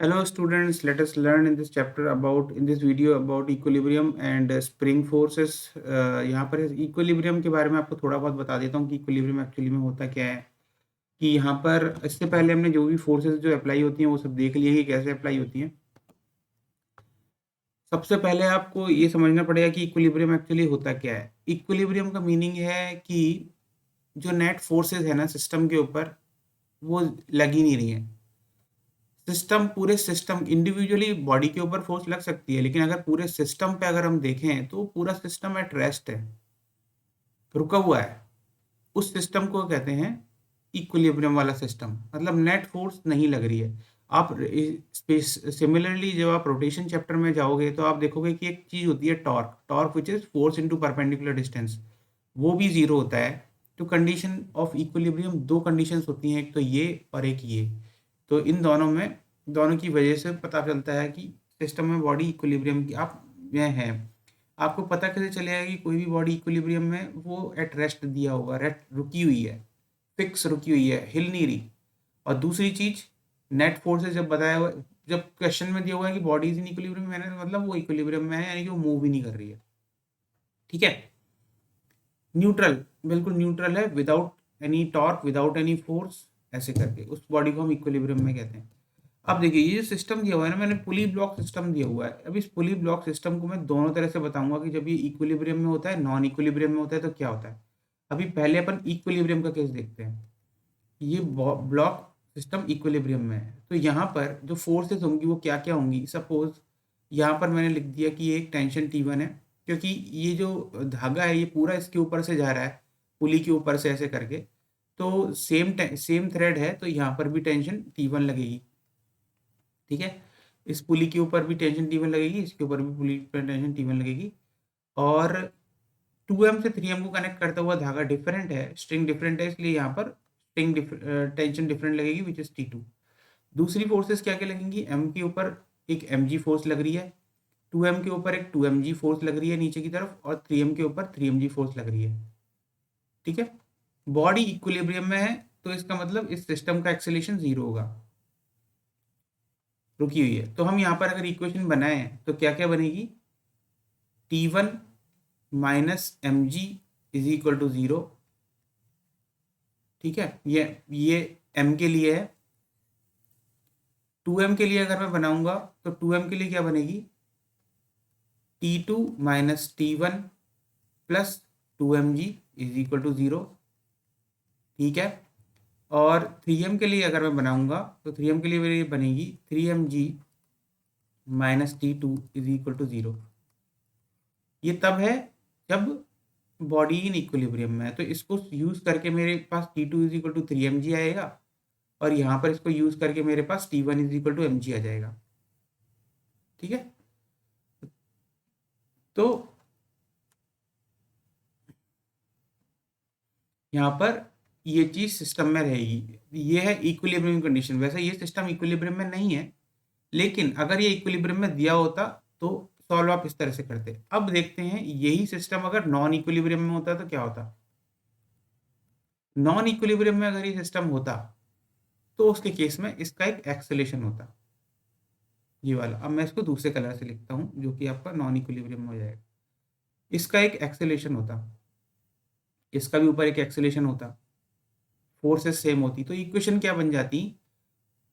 Hello students, let us learn in this chapter about in this video about equilibrium and spring forces। यहाँ पर equilibrium के बारे में आपको थोड़ा बहुत बता देता हूँ कि equilibrium एक्चुअली में होता क्या है। कि यहाँ पर इससे पहले हमने जो भी फोर्सेस जो अप्लाई होती हैं वो सब देख लिए कि कैसे अप्लाई होती हैं। सबसे पहले आपको ये समझना पड़ेगा कि इक्विलिब्रियम एक्चुअली होता क्या है। इक्विलिब्रियम का मीनिंग है कि जो नेट फोर्सेस है ना सिस्टम के ऊपर वो लग ही नहीं रही है। सिस्टम पूरे सिस्टम इंडिविजुअली बॉडी के ऊपर फोर्स लग सकती है, लेकिन अगर पूरे सिस्टम पे अगर हम देखें तो पूरा सिस्टम एट रेस्ट है, रुका हुआ है। उस सिस्टम को कहते हैं इक्विलिब्रियम वाला सिस्टम, मतलब नेट फोर्स नहीं लग रही है। आप सिमिलरली जब आप रोटेशन चैप्टर में जाओगे तो आप देखोगे कि एक चीज होती है torque, torque which is force into perpendicular distance, वो भी जीरो होता है। तो कंडीशन ऑफ इक्विलिब्रियम दो कंडीशंस होती हैं, एक तो ये और एक ये। तो इन दोनों की वजह से पता चलता है कि सिस्टम में बॉडी इक्विलिब्रियम की आप में है। आपको पता कैसे चलेगा कि कोई भी बॉडी इक्विलिब्रियम में वो एट रेस्ट दिया होगा, रेस्ट रुकी हुई है, फिक्स रुकी हुई है, हिल नहीं रही। और दूसरी चीज नेट फोर्सेस जब बताया हुआ, जब क्वेश्चन में दिया हुआ है कि बॉडी इज इन इक्विलिब्रियम, मैंने मतलब वो इक्विलिब्रियम में है, यानी कि वो मूव ही नहीं कर रही है। ठीक है, न्यूट्रल, बिल्कुल न्यूट्रल है, without any torque, without any force, ऐसे करके उस बॉडी को हम इक्विलिब्रियम में कहते हैं। अब देखिए ये जो सिस्टम दिया हुआ है ना, मैंने पुली ब्लॉक सिस्टम दिया हुआ है। अब इस पुली ब्लॉक सिस्टम को मैं दोनों तरह से बताऊंगा कि जब ये इक्विलिब्रियम में होता है, नॉन इक्विलिब्रियम में होता है तो क्या होता है। अभी पहले अपन इक्विलिब्रियम का केस देखते हैं। ये ब्लॉक सिस्टम इक्विलिब्रियम में है, तो यहाँ पर जो फोर्सेस होंगी वो क्या क्या होंगी। सपोज यहाँ पर मैंने लिख दिया कि ये एक टेंशन T1 है, क्योंकि ये जो धागा है ये पूरा इसके ऊपर से जा रहा है, पुली के ऊपर से ऐसे करके। तो सेम थ्रेड है, तो यहाँ पर भी टेंशन T1 लगेगी। ठीक है, इस पुली के ऊपर भी टेंशन T1 लगेगी, इसके ऊपर भी पुली पर टेंशन T1 लगेगी। और 2m से 3m को कनेक्ट करता हुआ धागा डिफरेंट है, स्ट्रिंग डिफरेंट है, इसलिए यहाँ पर स्ट्रिंग टेंशन डिफरेंट लगेगी, विच इज T2। दूसरी फोर्सेस क्या क्या लगेंगी, m के ऊपर एक mg फोर्स लग रही है, 2m के ऊपर एक 2mg फोर्स लग रही है नीचे की तरफ, और 3m के ऊपर 3mg फोर्स लग रही है। ठीक है, बॉडी इक्विलिब्रियम में है, तो इसका मतलब इस सिस्टम का एक्सेलेरेशन जीरो होगा, रुकी हुई है। तो हम यहाँ पर अगर इक्वेशन बनाए तो क्या क्या बनेगी, T1 minus M G is equal to zero. ठीक है, ये m के लिए है। 2m के लिए अगर मैं बनाऊंगा तो 2m के लिए क्या बनेगी, T2 minus T1 plus 2mg is equal to zero. ठीक है, और 3m के लिए अगर मैं बनाऊंगा तो 3m के लिए मेरी बनेगी 3mg minus T2 is equal to zero. ये तब है जब बॉडी इन इक्विलिब्रियम में है, तो इसको यूज करके मेरे पास T2 is equal to 3mg आएगा, और यहाँ पर इसको यूज करके मेरे पास T1 is equal to mg आ जाएगा। ठीक है, तो यहाँ पर ये चीज सिस्टम में रहेगी, ये है इक्विलिब्रियम कंडीशन। वैसे ये सिस्टम इक्विलिब्रियम में नहीं है, लेकिन अगर ये इक्विलिब्रियम में दिया होता तो सॉल्व आप इस तरह से करते। अब देखते हैं यही सिस्टम अगर नॉन इक्विलिब्रियम में होता तो क्या होता। नॉन इक्विलिब्रियम में अगर ये सिस्टम होता तो उसके केस में इसका एक एक्सेलेरेशन होता, ये वाला। अब मैं इसको दूसरे कलर से लिखता हूँ जो कि आपका नॉन इक्विलिब्रियम में हो जाएगा। इसका एक एक्सेलेरेशन होता, इसका भी ऊपर एक एक्सेलेरेशन होता, फोर्सेस सेम होती, तो इक्वेशन क्या बन जाती,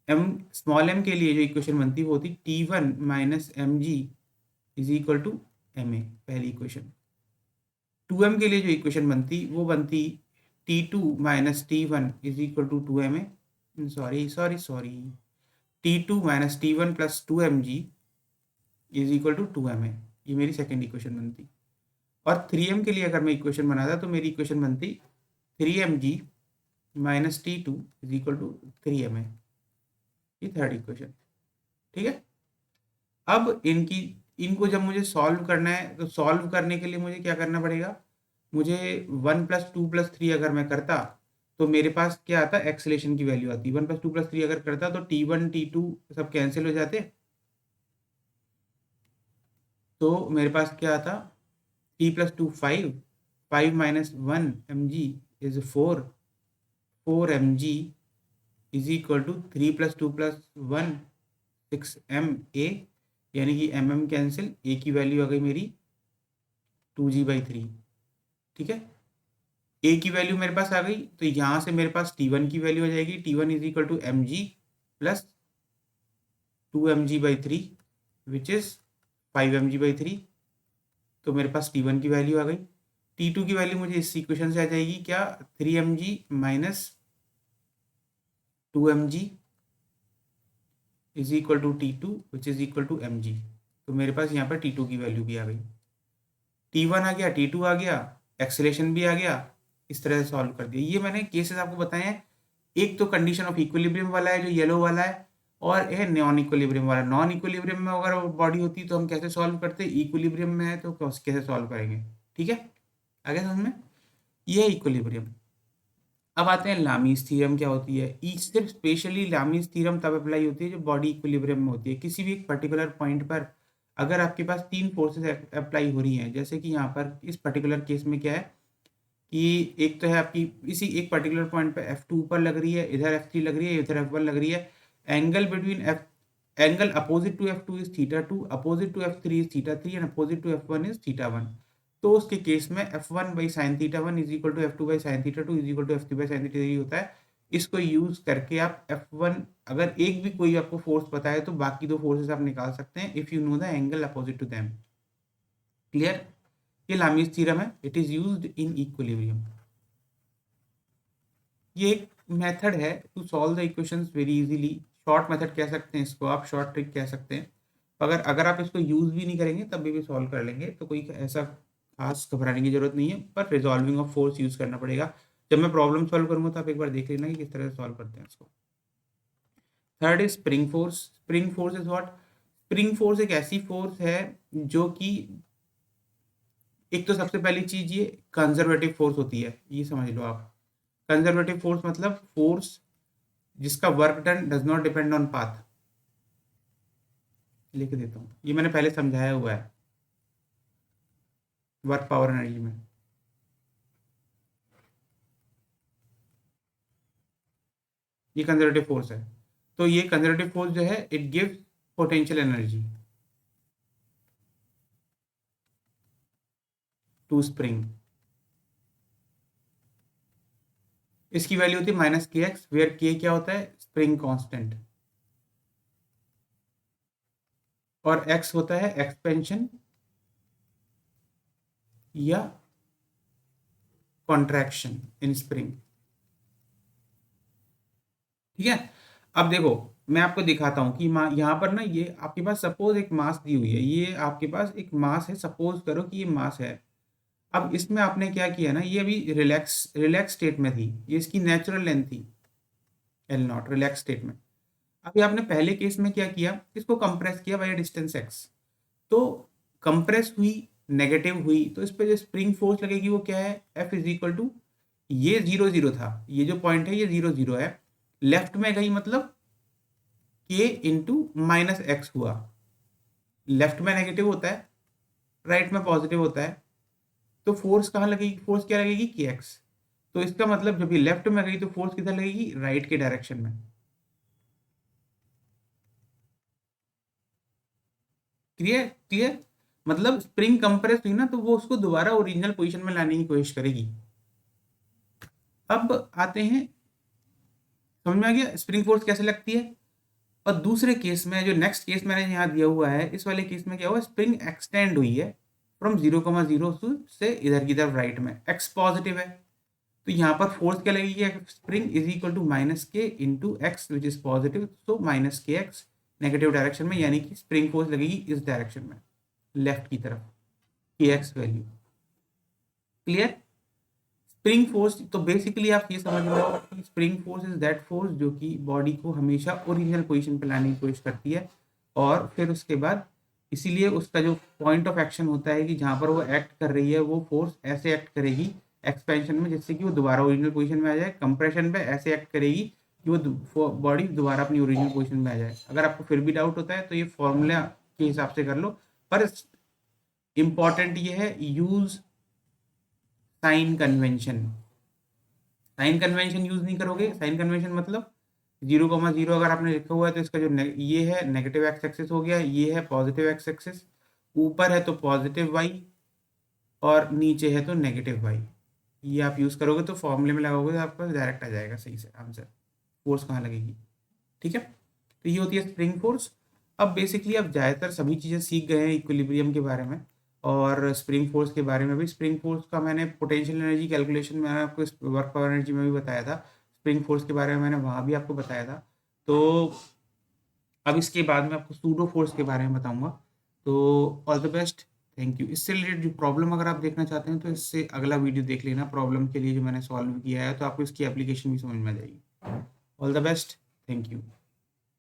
एम स्मॉल एम के लिए जो इक्वेशन बनती वो होती T1 minus M G is equal to M A, पहली इक्वेशन। 2m के लिए जो इक्वेशन बनती वो बनती T2 minus T1 is equal to 2ma, sorry T2 minus T1 plus 2mg is equal to 2ma, ये मेरी सेकेंड इक्वेशन बनती। और 3m के लिए अगर मैं इक्वेशन बनाता तो मेरी इक्वेशन बनती 3mg minus T2 is equal to 3ma, ये थर्ड इक्वेशन। ठीक है, अब इनको जब मुझे सॉल्व करना है तो सॉल्व करने के लिए मुझे क्या करना पड़ेगा, मुझे 1 प्लस 2 प्लस 3 अगर मैं करता तो मेरे पास क्या आता, एक्सेलेरेशन की वैल्यू आती। 1 प्लस 2 प्लस 3 अगर करता तो T1 T2 सब कैंसिल हो जाते, तो मेरे पास क्या आता, 3 plus 2 5, 5 minus 1 mg is 4, 4 mg is equal to 3 plus 2 plus 1 6ma, यानी कि mm कैंसिल, a की वैल्यू आ गई मेरी 2g/3। ठीक है, a की वैल्यू मेरे पास आ गई, तो यहाँ से मेरे पास t1 की वैल्यू आ जाएगी, t1 is equal to mg plus 2mg/3 which is 5mg/3। तो मेरे पास t1 की वैल्यू आ गई। t2 की वैल्यू मुझे इस इक्वेशन से आ जाएगी क्या, 3mg minus 2mg is equal to t2 which is equal to mg। तो मेरे पास यहाँ पर t2 की वैल्यू भी आ गई, t1 आ गया, t2 आ गया, एक्सेलेरेशन भी आ गया। इस तरह से सॉल्व कर दिया। ये मैंने केसेस आपको बताए हैं। एक तो कंडीशन ऑफ इक्विलिब्रियम वाला है जो येलो वाला है, और है नॉन इक्विलिब्रियम वाला। नॉन इक्विलिब्रियम में अगर बॉडी होती तो हम कैसे सॉल्व करते, इक्विलिब्रियम में है तो कैसे सॉल्व करेंगे। ठीक है, आगे समझ में, ये है इक्विलिब्रियम। अब आते हैं लामीज थ्योरम क्या होती है। सिर्फ स्पेशली लामीज थ्योरम तब अप्लाई होती है जो बॉडी इक्विलिब्रियम में होती है। किसी भी एक पर्टिकुलर पॉइंट पर अगर आपके पास तीन फोर्सेस अप्लाई हो रही हैं, जैसे कि यहाँ पर इस पर्टिकुलर केस में क्या है कि एक तो है आपकी इसी एक पर्टिकुलर पॉइंट पे F2 ऊपर लग रही है, इधर F3 लग रही है, इधर F1 लग रही है। Angle between angle opposite to F2 is θ2, opposite to F3 is θ3 and opposite to F1 is θ1। तो उसके केस में F1/sin θ1 is equal to F2/sin θ2 is equal to F3/sin θ3 होता है। इसको यूज करके आप F1 अगर एक भी कोई आपको फोर्स पता है तो बाकी दो फोर्सेस आप निकाल सकते हैं if you know the angle opposite to them. Clear, ये लामीज थ्योरम है, it is used in equilibrium. ये एक मेथड है to solve the equations very easily. Short method कह सकते हैं इसको आप, शॉर्ट ट्रिक कह सकते हैं। अगर अगर आप इसको यूज भी नहीं करेंगे तब भी सॉल्व कर लेंगे, तो कोई ऐसा खास घबराने की जरूरत नहीं है। पर रिजॉल्विंग ऑफ फोर्स यूज करना पड़ेगा। जब मैं प्रॉब्लम सॉल्व करूंगा तो आप एक बार देख लेना कि किस तरह से सॉल्व करते हैं इसको। Third is spring force. Spring force is what, spring force एक ऐसी फोर्स है जो कि एक तो सबसे पहली चीज ये कंजर्वेटिव फोर्स होती है, ये समझ लो आप। कंजर्वेटिव फोर्स मतलब फोर्स जिसका work done does not depend on path. लिख देता हूँ, ये मैंने पहले समझाया हुआ है वर्क पावर एनर्जी में। ये कंजर्वेटिव फोर्स है। तो ये कंजर्वेटिव फोर्स जो है it gives potential energy to spring. इसकी वैल्यू होती है -kx, वेयर k क्या होता है, स्प्रिंग कांस्टेंट, और x होता है एक्सपेंशन या कॉन्ट्रैक्शन इन स्प्रिंग। ठीक है, अब देखो मैं आपको दिखाता हूं कि यहाँ पर ना ये आपके पास सपोज एक मास दी हुई है, ये आपके पास एक मास है, सपोज करो कि ये मास है। अब इसमें आपने क्या किया ना, ये अभी रिलैक्स रिलैक्स स्टेट में थी, ये इसकी नेचुरल लेंथ थी L0 रिलैक्स स्टेट में। अभी आपने पहले केस में क्या किया, इसको कंप्रेस किया बाय डिस्टेंस x। तो कंप्रेस हुई, नेगेटिव हुई, तो इस पे जो स्प्रिंग फोर्स लगेगी वो क्या है, F इज इक्वल टू, ये 0 0 था, ये जो पॉइंट है ये 0 0 है, लेफ्ट में गई मतलब k इंटू -x हुआ। लेफ्ट में नेगेटिव होता है, राइट में पॉजिटिव होता है, तो फोर्स कहाँ लगेगी, फोर्स क्या लगेगी, kx। तो इसका मतलब जब ये लेफ्ट में गई तो फोर्स किधर लगेगी, राइट के डायरेक्शन में। क्लियर क्लियर, मतलब स्प्रिंग कंप्रेस हुई ना तो वो उसको दोबारा ओरिजिनल पोजीशन में लाने की कोशिश करेगी। अब आते हैं, समझ में आ गया स्प्रिंग फोर्स कैसे लगती है। और दूसरे केस में जो नेक्स्ट केस मैंने यहाँ दिया हुआ है, इस वाले केस में क्या हुआ, स्प्रिंग एक्सटेंड हुई है फ्रॉम 0,0 से इधर की तरफ राइट में, एक्स पॉजिटिव है। तो यहाँ पर फोर्स क्या लगेगी, spring is equal to -k into X which is positive, so -kx negative direction में, यानी कि स्प्रिंग फोर्स लगेगी इस डायरेक्शन में, लेफ्ट की तरफ, kx value. Clear, spring force तो बेसिकली आप ये समझ लो कि spring force is that force जो कि बॉडी को हमेशा ओरिजिनल पोजीशन पे लाने की कोशिश करती है, और फिर उसके बाद इसीलिए उसका जो पॉइंट ऑफ एक्शन होता है कि जहाँ पर वो एक्ट कर रही है वो फोर्स ऐसे एक्ट करेगी एक्सपेंशन में जिससे कि वो दोबारा ओरिजिनल पोजीशन में आ जाए, कंप्रेशन पे ऐसे एक्ट करेगी कि वो बॉडी दोबारा अपनी ओरिजिनल पोजीशन में आ जाए। अगर आपको फिर भी डाउट होता है तो ये फॉर्मूला के हिसाब से कर लो, पर इंपॉर्टेंट ये है use sign convention. Sign convention use नहीं करोगे, साइन कन्वेंशन मतलब 0,0 अगर आपने लिखा हुआ है तो इसका जो ये है नेगेटिव एक्स एक्सिस हो गया, ये है पॉजिटिव एक्स एक्सिस, ऊपर है तो पॉजिटिव वाई और नीचे है तो नेगेटिव वाई। ये आप यूज़ करोगे तो फॉर्मूले में लगाओगे तो आपका डायरेक्ट आ जाएगा सही से आंसर, फोर्स कहाँ लगेगी। ठीक है, तो ये होती है स्प्रिंग फोर्स। अब बेसिकली आप ज़्यादातर सभी चीज़ें सीख गए हैं इक्विलिब्रियम के बारे में और स्प्रिंग फोर्स के बारे में भी। स्प्रिंग फोर्स का मैंने पोटेंशियल एनर्जी कैलकुलेशन में आपको वर्क पावर एनर्जी में भी बताया था, स्प्रिंग फोर्स के बारे में मैंने वहाँ भी आपको बताया था। तो अब इसके बाद में आपको सूडो फोर्स के बारे में बताऊंगा। तो all the best, thank you. इससे रिलेटेड जो प्रॉब्लम अगर आप देखना चाहते हैं तो इससे अगला वीडियो देख लेना प्रॉब्लम के लिए जो मैंने सॉल्व किया है, तो आपको इसकी एप्लीकेशन भी समझ में आ जाएगी। All the best, thank you.